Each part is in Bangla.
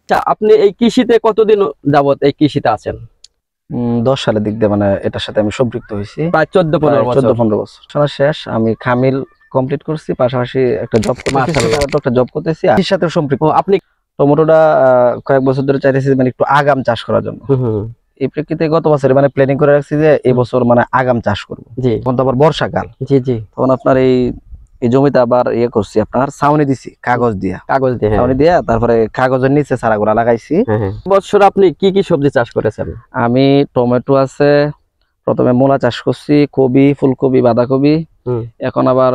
আচ্ছা, আপনি এই কৃষিতে কতদিন যাবত এই কৃষিতে আছেন? 10 সালের দিক দিয়ে মানে এটার সাথে আমি সম্পৃক্ত হয়েছি। প্রায় 14-15 বছর। 14-15 বছর শোনা শেষ। আমি খামিল কমপ্লিট করছি, পাশাপাশি একটা জব করতেছি আর এর সাথে সম্পৃক্ত। আপনি টমেটোটা কয়েক বছর ধরে চাইতেছি মানে একটু আগাম চাষ করার জন্য। এই প্রেক্ষিতে গত বছরে মানে প্ল্যানিং করে রাখছি যে এই বছর মানে আগাম চাষ করব। জি। তখন তো আবার বর্ষাকাল। জি জি। তখন আপনার এই জমিতে আবার করছি, আপনার ছাউনি দিছি কাগজ দিয়ে। ছাউনি দিয়ে তারপরে কাগজের নিচে চারাগুলা লাগাইছি। বছর আপনি কি কি সবজি চাষ করেছেন? আমি টমেটো আছে, প্রথমে মূলা চাষ করছি, কবি, ফুলকপি, বাঁধাকপি, এখন আবার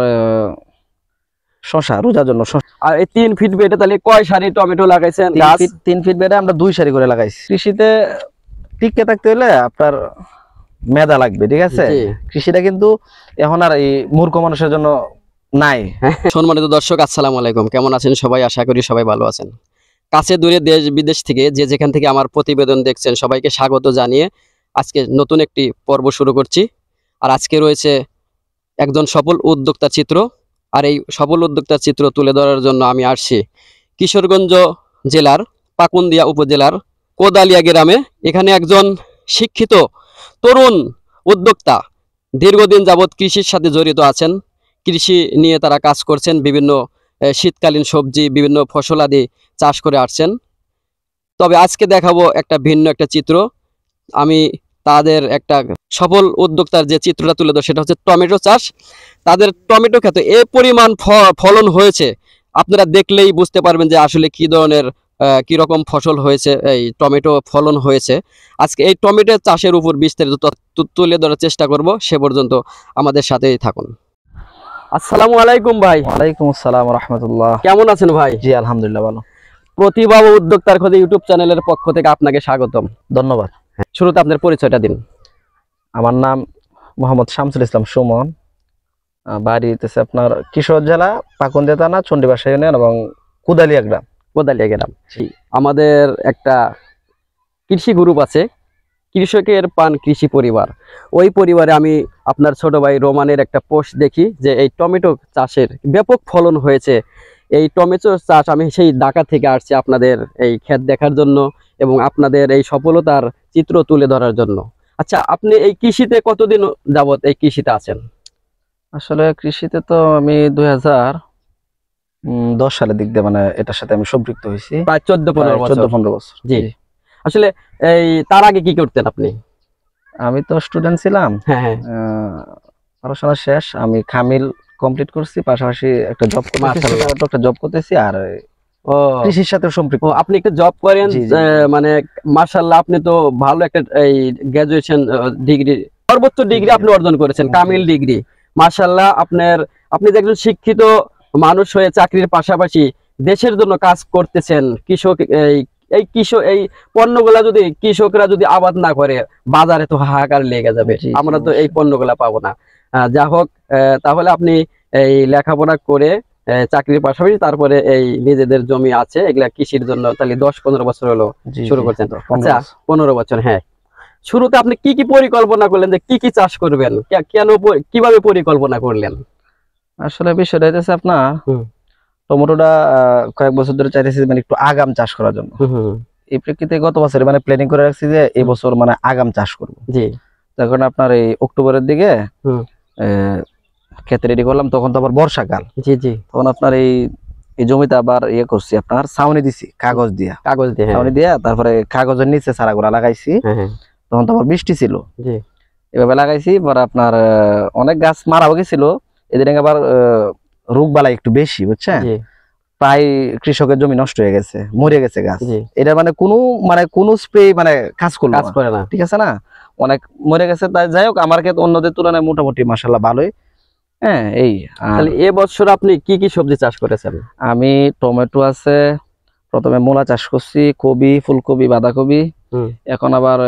শশা, রোজার জন্য শশা। আর এই 3 ফিট বেডে তাহলে কয় সারি টমেটো লাগাইছেন? 3 ফিট বেডে আমরা 2 সারি করে লাগাইছি। কৃষিতে টিকে থাকতে হলে আপনার মেধা লাগবে, ঠিক আছে? কৃষিটা কিন্তু এখন আর এই মূর্খ মানুষের জন্য নাই। সম্মানিত দর্শক, আসসালামু আলাইকুম। কেমন আছেন সবাই? আশা করি সবাই ভালো আছেন। কাছে দূরে দেশ বিদেশ থেকে যে যেখান থেকে আমার প্রতিবেদন দেখছেন সবাইকে স্বাগত জানিয়ে আজকে নতুন একটি পর্ব শুরু করছি। আর আজকে রয়েছে একজন সফল উদ্যোক্তার চিত্র। আর এই সফল উদ্যোক্তার চিত্র তুলে ধরার জন্য আমি আসছি কিশোরগঞ্জ জেলার পাকুন্দিয়া উপজেলার কোদালিয়া গ্রামে। এখানে একজন শিক্ষিত তরুণ উদ্যোক্তা দীর্ঘদিন যাবৎ কৃষির সাথে জড়িত আছেন। কৃষি নিয়ে তারা কাজ করছেন, বিভিন্ন শীতকালীন সবজি, বিভিন্ন ফসলাদি চাষ করে আসছেন। তবে আজকে দেখাবো একটা ভিন্ন একটা চিত্র। আমি তাদের একটা সফল উদ্যোক্তার যে চিত্রটা তুলে ধরো সেটা হচ্ছে টমেটো চাষ। তাদের টমেটো ক্ষেতে এ পরিমাণ ফলন হয়েছে, আপনারা দেখলেই বুঝতে পারবেন যে আসলে কি ধরনের কি রকম ফসল হয়েছে, এই টমেটো ফলন হয়েছে। আজকে এই টমেটো চাষের উপর বিস্তারিত তুলে ধরার চেষ্টা করব। সে পর্যন্ত আমাদের সাথেই থাকুন। আসসালামু আলাইকুম ভাই। ওয়ালাইকুম আসসালাম ওয়া রাহমাতুল্লাহ। কেমন আছেন ভাই? জি আলহামদুলিল্লাহ ভালো। প্রতিভা উদ্যোক্তার খোঁজে ইউটিউব চ্যানেলের পক্ষ থেকে আপনাকে স্বাগতম। ধন্যবাদ। শুরুতে আপনার পরিচয়টা দিন। আমার নাম মোহাম্মদ শামসুল ইসলাম সুমন। বাড়ি হইতেছে আপনার কিশোর জেলা পাকুন্দিয়া থানা চন্ডিবাসা ইউনিয়ন এবং কোদালিয়া গ্রাম। কোদালিয়া গ্রাম। আমাদের একটা কৃষি গ্রুপ আছে, কৃষকের পান কৃষি পরিবার। ওই পরিবারে আমি আপনার ছোট ভাই রোমানের একটা পোস্ট দেখি যে এই টমেটো চাষের ব্যাপক ফলন হয়েছে। এই টমেটো চাষ আমি সেই ঢাকা থেকে আসছি আপনাদের এই ক্ষেত দেখার জন্য এবং আপনাদের এই সফলতার চিত্র তুলে ধরার জন্য। আচ্ছা, আপনি এই কৃষিতে কতদিন যাবত এই কৃষিতে আছেন? আসলে কৃষিতে তো আমি 2010 সালের দিক দিয়ে মানে এটার সাথে আমি সম্পৃক্ত হয়েছি। প্রায় 14-15 বছর। জি। আসলে এই তার আগে কি করতেন আপনি? আমি তো স্টুডেন্ট ছিলাম। পড়াশোনা শেষ, আমি খামিল কমপ্লিট করছি, পাশাপাশি একটা জব করতেছি আর কৃষির সাথে সম্পৃক্ত। আপনি একটা জব করেন, মানে মাশাআল্লাহ আপনি তো ভালো একটা এই গ্রাজুয়েশন ডিগ্রি, সর্বোচ্চ ডিগ্রি আপনি অর্জন করেছেন, কামিল ডিগ্রি। মাশাআল্লাহ আপনি যে একজন শিক্ষিত মানুষ হয়ে চাকরির পাশাপাশি দেশের জন্য কাজ করতেছেন। কৃষক এই পণ্যগুলা যদি কৃষকরা যদি আবাদ না করে বাজারে তো হাহাকার লেগে যাবে, আমরা তো এই পণ্যগুলা পাবো না। যা হোক, তাহলে আপনি এই লেখাপড়া করে চাকরির পাশাপাশি তারপরে এই নিজেদের জমি আছে এগুলা কৃষির জন্য তাহলে 10-15 বছর হলো শুরু করছেন। আচ্ছা, 15 বছর। হ্যাঁ, শুরুতে আপনি কি কি পরিকল্পনা করলেন যে কি কি চাষ করবেন, কেন, কিভাবে পরিকল্পনা করলেন? আসলে বিষয়টা হচ্ছে আপনার টমেটোটা কয়েক বছর ধরে চাইতেছি মানে একটু আগাম চাষ করার জন্য। এই প্রেক্ষিতে গত বছরে মানে প্ল্যানিং করে রাখছি যে এই বছর মানে আগাম চাষ করব। জি। তখন আপনার এই অক্টোবরের দিকে ক্ষেত রেডি করলাম, তখন তো আবার বর্ষাকাল। জি জি। তখন আপনার এই জমিতে আবার করছি, আপনার ছাউনি দিছি কাগজ দিয়ে। ছাউনি দিয়ে তারপরে কাগজের নিচে চারাগুলা লাগাইছি। তখন তো আবার বৃষ্টি ছিল। জি। এভাবে লাগাইছি, পরে আপনার অনেক গাছ মারাও গেছিল। এদিন আবার রোগ বালাই একটু বেশি, বুঝছেন? প্রায় কৃষকের জমি নষ্ট হয়ে গেছে, মরে গেছে গাছ। এটা মানে কোনো স্প্রে মানে কাজ করে না, ঠিক আছে না? অনেক মরে গেছে। তাই যাই হোক, আমার ক্ষেত্রে অন্যদের তুলনায় মোটামুটি মাশাআল্লাহ ভালোই। হ্যাঁ, এই তাহলে এবছর আপনি কি কি সবজি চাষ করেছেন? আমি টমেটো আছে, প্রথমে মূলা চাষ করছি, কবি, ফুলকপি, বাঁধাকপি, এখন আবার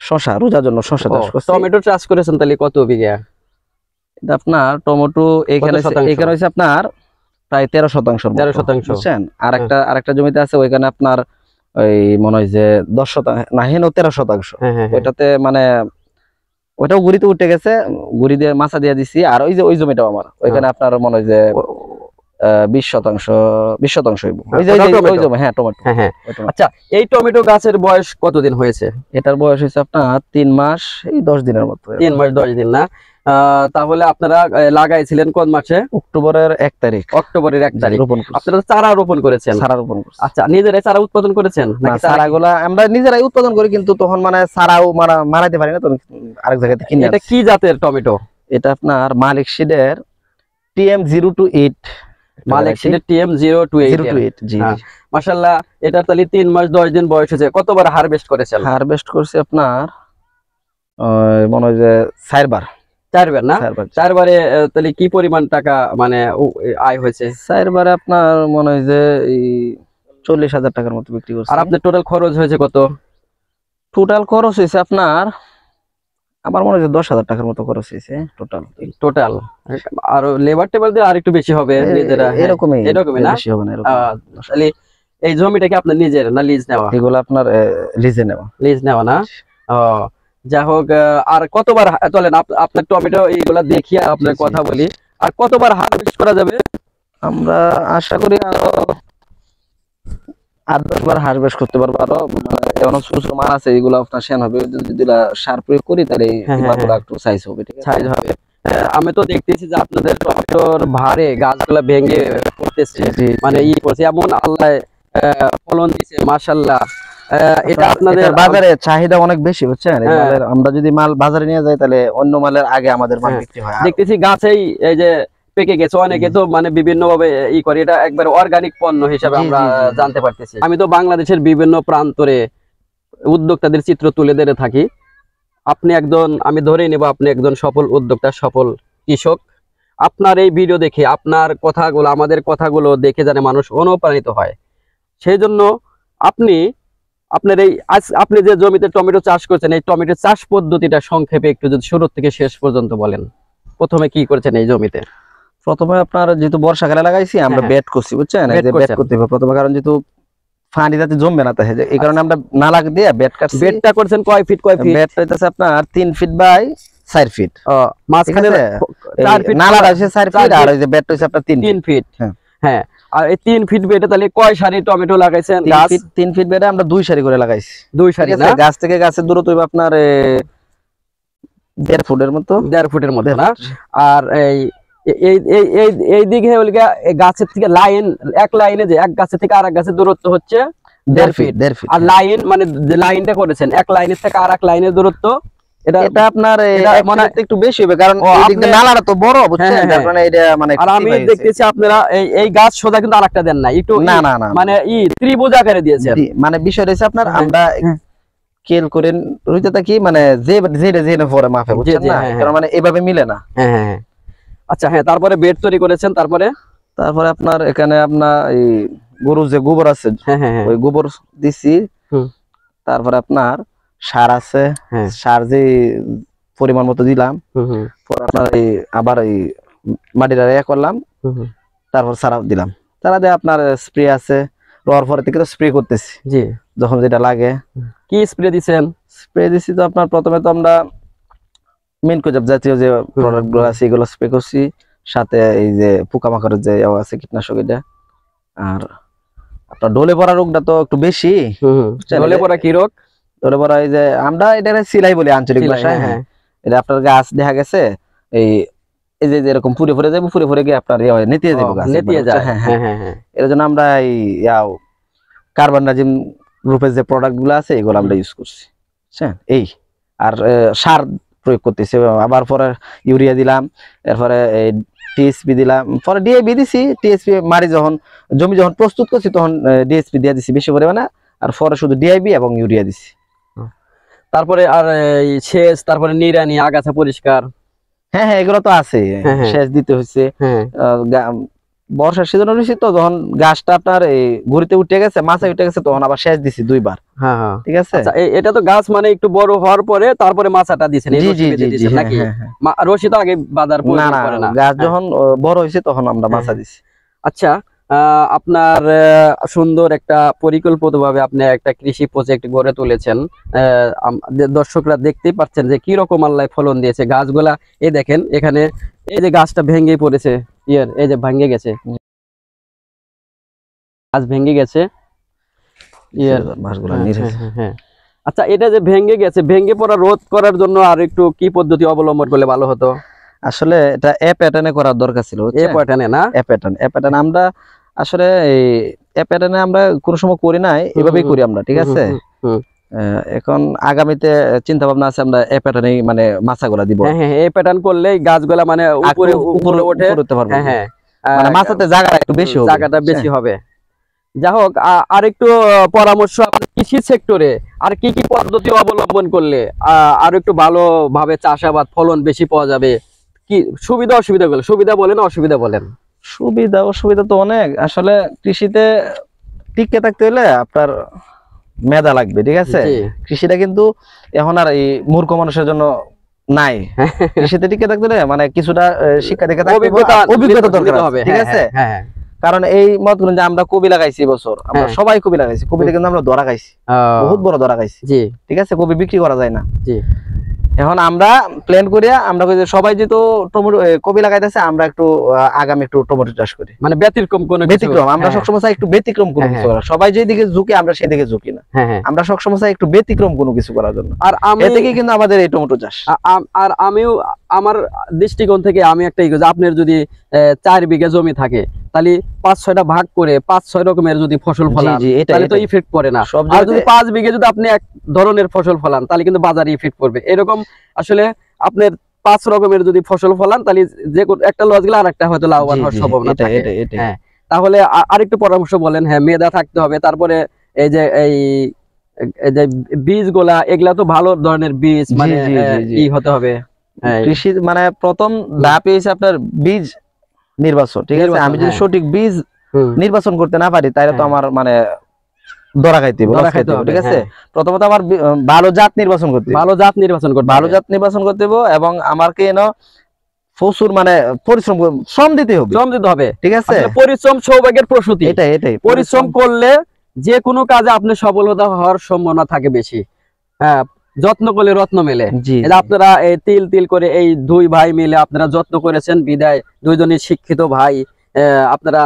শশা, রোজার জন্য শশা চাষ করছি। টমেটো চাষ করেছেন তাহলে কত বিঘা? আপনার টমেটো এখানে হচ্ছে আপনার প্রায় 13%। 13%, বুঝছেন? আরেকটা জমিতে আছে, ওইখানে আপনার ওই মনে হয় যে 10% না, হেন 13%। ওইটাতে মানে ওইটাও গুড়িতে উঠে গেছে, গুড়ি দিয়ে মাছা দিয়ে দিছি। আর ওই যে ওই জমিটাও আমার, ওইখানে আপনার মনে হয় যে 20% 20% হইব। হ্যাঁ টমেটো। হ্যাঁ। আচ্ছা, এই টমেটো গাছের বয়স কতদিন হয়েছে? এটার বয়স হয়েছে আপনার 3 মাস এই 10 দিনের মতো। 3 মাস 10 দিন না? তাহলে আপনারা লাগাইছিলেন কোন মাসে? অক্টোবরের 1 তারিখ। অক্টোবরের 1 তারিখ রোপণ করছি। আপনারা চারা রোপণ করেছেন? চারা রোপণ করছি। আচ্ছা, নিজেরাই চারা উৎপাদন করেছেন নাকি? চারাগুলা আমরা নিজেরাই উৎপাদন করি, কিন্তু তখন মানে চারাও মারাইতে পারি না, তখন আরেক জায়গা থেকে কিনে। এটা কি জাতের টমেটো? এটা আপনার মালিক সিডের TM028। মালিক সিডের TM028। জি। মাশাআল্লাহ, এটা তাহলে 3 মাস 10 দিন বয়স হয়েছে। কতবার হারভেস্ট করেছেন? হারভেস্ট করছি আপনার মনে হয় যে 4 বার। 4 বার না? 4 বারে তাহলে কি পরিমাণ টাকা মানে আয় হয়েছে? 4 বারে আপনার মনে হয় যে 40,000 টাকার মতো বিক্রি করছি। আর আপনার টোটাল খরচ হয়েছে কত? টোটাল খরচ হয়েছে আপনার আমার মনে হয় 10,000 টাকার মতো খরচ হয়েছে টোটাল। আর লেবার টেবার দিয়ে আর একটু বেশি হবে নিজেরা? এরকমই না? বেশি হবে না। তাহলে এই জমিটা কি আপনার নিজের না লিজ নেওয়া? এগুলো আপনার লিজে নেওয়া না? যাই হোক, আর কতবার চলেন আপনার টমেটো এইগুলা দেখিয়ে আপনার কথা বলি, আর কতবার হারভেস্ট করা যাবে? আমরা আশা করি আর 10 বার হারভেস্ট করতে পারবো। আরো এমন ছোট ছোট মাল আছে, এগুলো আপনার সেন হবে, যদি সার প্রয়োগ করি তাহলে একটু সাইজ হবে। ঠিক আছে, সাইজ হবে। আমি তো দেখতেছি যে আপনাদের টমেটোর ভারে গাছগুলা ভেঙে পড়তেছে, মানে করছে, এমন আল্লাহ ফলন দিয়েছে মাশাআল্লাহ। এটা আপনাদের বাজারে চাহিদা অনেক বেশি, বুঝছেন? আমরা যদি মাল বাজারে নিয়ে যাই তাহলে অন্য মালের আগে আমাদের মাল বিক্রি হয়। দেখতেছি গাছেই এই যে পেকে গেছে, অনেকে তো মানে বিভিন্ন ভাবে করে, এটা একবার অর্গানিক পণ্য হিসাবে আমরা জানতে পারতেছি। আমি তো বাংলাদেশের বিভিন্ন প্রান্তরে উদ্যোক্তাদের চিত্র তুলে ধরে থাকি। আপনি একজন, আমি ধরেই নেব আপনি একজন সফল উদ্যোক্তা, সফল কৃষক। আপনার এই ভিডিও দেখে, আপনার কথাগুলো, আমাদের কথাগুলো দেখে যেন মানুষ অনুপ্রাণিত হয়, সেই জন্য আপনার এই আপনি যে জমিতে টমেটো চাষ করছেন, এই টমেটো চাষ পদ্ধতিটা সংক্ষেপে একটু যদি শুরু থেকে শেষ পর্যন্ত বলেন। প্রথমে কি করছেন এই জমিতে? প্রথমে আপনার যেহেতু বর্ষাকালে লাগাইছি, আমরা বেড করছি, বুঝছেন? বেড করতে হবে প্রথমে, কারণ যেহেতু পানি যাতে জমবে না, তাই এই কারণে আমরা নালা দিয়ে বেড কাটছি। বেডটা করছেন কয় ফিট? বেড হইতাছে আপনার 3 ফিট বাই 4 ফিট। মাঝখানে 4 ফিট, নালাটা হচ্ছে 4 ফিট, আর ওই যে বেড হইছে আপনার 3 ফিট। হ্যাঁ, আর এই 3 ফিট বেডে তাহলে কয় সারি টমেটো লাগাইছেন? 3 ফিট বেডে আমরা 2 সারি করে লাগাইছি। 2 সারি না? গাছ থেকে গাছের দূরত্ব হইবে আপনার 1.5 ফুটের মতো। 1.5 ফুটের মতো না? আর এই দিকে গাছের থেকে লাইন, এক লাইনে যে এক গাছের থেকে আরেক গাছের দূরত্ব হচ্ছে 1.5 ফিট। আর লাইন মানে যে লাইনটা করেছেন, এক লাইনের থেকে আরেক লাইনের দূরত্ব, এটা আপনার একটু বেশি হবে, কারণ এইদিকে নালাটা তো বড়, বুঝছেন? তার মানে এটা মানে, আর আমি দেখতেছি আপনারা এই গাছ সোজা কিন্তু আরেকটা দেন না, একটু না মানে ত্রিভুজ আকারে দিয়েছেন। মানে বিষয় রয়েছে আপনার, আমরা স্কেল করে রইতে থাকি, মানে যে পরে মাপে, বুঝছেন না? কারণ মানে এভাবে মিলে না। হ্যাঁ। আচ্ছা, হ্যাঁ, তারপরে বেড তৈরি করেছেন, তারপরে আপনার এখানে আপনার এই গরুর যে গোবর আছে, ওই গোবর দিছি। তারপরে আপনার সার আছে, সার যে পরিমাণ মতো দিলাম। পরে আপনার এই আবার এই মাটিটা করলাম, তারপর সারা দিলাম। সারা দিয়ে আপনার স্প্রে আছে, রোয়ার পরে থেকে তো স্প্রে করতেছি জি, যখন যেটা লাগে। কি স্প্রে দিছেন? স্প্রে দিছি তো আপনার প্রথমে তো আমরা মিনকোজাব জাতীয় যে প্রোডাক্ট গুলো আছে এগুলো স্প্রে করছি, সাথে এই যে পোকামাকড়ের যে আছে কীটনাশক এটা। আর আপনার ঢলে পড়া রোগটা তো একটু বেশি। ঢলে পড়া কি রোগ? ঢলে পড়া এই যে আমরা এটা সিলাই বলি আঞ্চলিক ভাষায়। এটা আপনার গাছ দেখা গেছে এই এই যে এরকম ফুরে ফুরে যাবে, ফুরে ফুরে গিয়ে আপনার নেতিয়ে যাবে, নেতিয়ে যায়। এর জন্য আমরা এই কার্বনডাজিম গ্রুপের যে প্রোডাক্ট গুলো আছে এগুলো আমরা ইউজ করছি, বুঝছেন? এই আর সার প্রয়োগ করতেছি, আবার পরে ইউরিয়া দিলাম, এরপরে টিএসপি দিলাম, পরে ডিএপি দিছি। টিএসপি মারি যখন জমি যখন প্রস্তুত করছি তখন ডিএসপি দিয়ে দিছি বেশি পরিমাণে, আর পরে শুধু ডিআইবি এবং ইউরিয়া দিছি। তারপরে আর সেচ, তারপরে নিড়ানি, আগাছা পরিষ্কার, হ্যাঁ এগুলো তো আছে, সেচ দিতে হচ্ছে। বর্ষার সিজন রয়েছে তো, যখন গাছটা আপনার এই ঘুরিতে উঠে গেছে, মাথায় উঠে গেছে, তখন আবার সেচ দিছি 2 বার। ঠিক আছে। এটা তো গাছ মানে একটু বড় হওয়ার পরে তারপরে মাছাটা দিছেন নাকি? রশি তো আগে বাঁধার প্রয়োজন পড়ে না? গাছ যখন বড় হয়েছে তখন আমরা মাছা দিছি। আচ্ছা, আপনার সুন্দর একটা পরিকল্পিতভাবে আপনি একটা কৃষি প্রজেক্ট গড়ে তুলেছেন। দর্শকরা দেখতেই পাচ্ছেন যে কি রকম আল্লাহ ফলন দিয়েছে গাছগুলা। এই দেখেন এখানে এই যে গাছটা ভেঙে পড়েছে, এই যে ভেঙে গেছে। গাছ ভেঙে গেছে বাঁশগুলা নিচে। হ্যাঁ। আচ্ছা, এটা যে ভেঙে গেছে, ভেঙে পড়া রোধ করার জন্য আর একটু কি পদ্ধতি অবলম্বন করলে ভালো হতো? আসলে এটা এ প্যাটার্নে করার দরকার ছিল, এ প্যাটার্নে না, এ প্যাটার্ন আমরা আসলে এই এ প্যাটার্নে আমরা কোনো সময় করি নাই, এভাবেই করি আমরা, ঠিক আছে। এখন আগামীতে চিন্তা ভাবনা আছে আমরা এ প্যাটার্নেই মানে মাছাগুলা দিব। হ্যাঁ, এই প্যাটার্ন করলে গাছগুলা মানে উপরে উঠে উঠতে পারবে। হ্যাঁ, মানে মাছাতে জায়গাটা একটু বেশি হবে, জায়গাটা বেশি হবে। যাই হোক, আর একটু পরামর্শ আপনার কৃষি সেক্টরে আর কি কি পদ্ধতি অবলম্বন করলে আর একটু ভালোভাবে চাষাবাদ ফলন বেশি পাওয়া যাবে? কি সুবিধা অসুবিধা গুলো, সুবিধা বলেন অসুবিধা বলেন। সুবিধা অসুবিধা তো অনেক। আসলে কৃষিতে টিকে থাকতে হলে আপনার মেধা লাগবে, ঠিক আছে। কৃষিটা কিন্তু এখন আর এই মূর্খ মানুষের জন্য নাই। কৃষিতে টিকে থাকতে হলে মানে কিছুটা শিক্ষা থেকে অভিজ্ঞতা দরকার হবে, ঠিক আছে। কারণ এই মত যে আমরা কবি লাগাইছি বছর, আমরা সবাই কবি লাগাইছি, কবিতে কিন্তু আমরা ধরা খাইছি, বহুত বড় ধরা খাইছি, ঠিক আছে। কবি বিক্রি করা যায় না। এখন আমরা প্ল্যান করিয়া আমরা সবাই যেহেতু টমেটো কবি লাগাইতেছে, আমরা একটু আগামী একটু টমেটো চাষ করি, মানে ব্যতিক্রম আমরা সবসময় চাই একটু ব্যতিক্রম কোনো কিছু করা। সবাই যেদিকে ঝুঁকি আমরা সেদিকে ঝুঁকি না, আমরা সবসময় চাই একটু ব্যতিক্রম কোনো কিছু করার জন্য। আর এদিকে কিন্তু আমাদের এই টমেটো চাষ। আর আমিও আমার দৃষ্টিকোণ থেকে আমি একটাই, আপনার যদি 4 বিঘা জমি থাকে তাহলে 5-6টা ভাগ করে 5-6 রকমের যদি ফসল ফলান তাহলে তো ইফেক্ট পড়ে না। আর যদি 5 বিঘা যদি আপনি এক ধরনের ফসল ফলান তাহলে কিন্তু বাজারে ইফেক্ট পড়বে। এরকম আসলে আপনার 5 রকমের যদি ফসল ফলান তাহলে যে একটা লস গেলে আরেকটা হয়তো লাভবান হওয়ার সম্ভাবনা থাকে। হ্যাঁ, তাহলে আরেকটু পরামর্শ বলেন। হ্যাঁ, মেধা থাকতে হবে। তারপরে এই যে বীজগুলা, এগুলা তো ভালো ধরনের বীজ মানে হতে হবে। কৃষি মানে প্রথম ধাপ হইছে আপনার বীজ নির্বাচন, ঠিক আছে। আমি যদি সঠিক বীজ নির্বাচন করতে না পারি তাহলে তো আমার মানে ধরা খাইতে হবে, ঠিক আছে। প্রথমত আমার ভালো জাত নির্বাচন করতে হবে, ভালো জাত নির্বাচন করতে হবে এবং আমাকে প্রচুর মানে পরিশ্রম শ্রম দিতে হবে, ঠিক আছে। পরিশ্রম সৌভাগ্যের প্রসূতি। এটাই পরিশ্রম করলে যে কোনো কাজে আপনি সফলতা হওয়ার সম্ভাবনা থাকে বেশি। হ্যাঁ, যত্ন করলে রত্ন মেলে। আপনারা এই তিল করে এই 2 ভাই মিলে আপনারা যত্ন করেছেন বিদায়, দুইজনই শিক্ষিত ভাই, আপনারা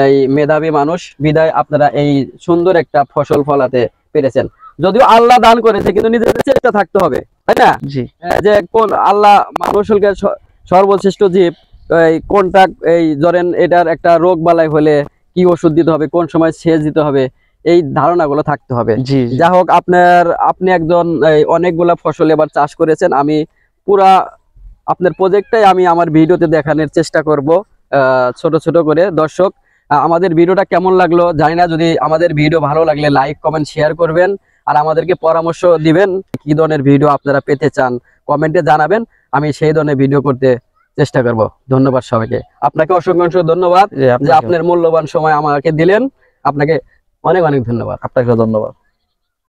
এই মেধাবী মানুষ বিদায় আপনারা এই সুন্দর একটা ফসল ফলাতে পেরেছেন। যদিও আল্লাহ দান করেছে কিন্তু নিজেদের চেষ্টা থাকতে হবে, তাই না? যে কোন আল্লাহ মানুষকে সর্বশ্রেষ্ঠ জীব, কোনটা এই ধরেন এটার একটা রোগ বালাই হলে কি ওষুধ দিতে হবে, কোন সময় সেচ দিতে হবে, এই ধারণাগুলো থাকতে হবে। যা হোক, আপনি একজন অনেকগুলা ফসল এবার চাষ করেছেন। আমি পুরা আপনার প্রজেক্টটাই আমি আমার ভিডিওতে দেখানোর চেষ্টা করব ছোট ছোট করে। দর্শক, আমাদের ভিডিওটা কেমন লাগলো জানি না। যদি আমাদের ভিডিও ভালো লাগলে লাইক কমেন্ট শেয়ার করবেন, আর আমাদেরকে পরামর্শ দিবেন কি ধরনের ভিডিও আপনারা পেতে চান, কমেন্টে জানাবেন। আমি সেই ধরনের ভিডিও করতে চেষ্টা করব। ধন্যবাদ সবাইকে। আপনাকে অসংখ্য ধন্যবাদ যে আপনার মূল্যবান সময় আমাকে দিলেন। আপনাকে অনেক অনেক ধন্যবাদ। আপনাকে ধন্যবাদ।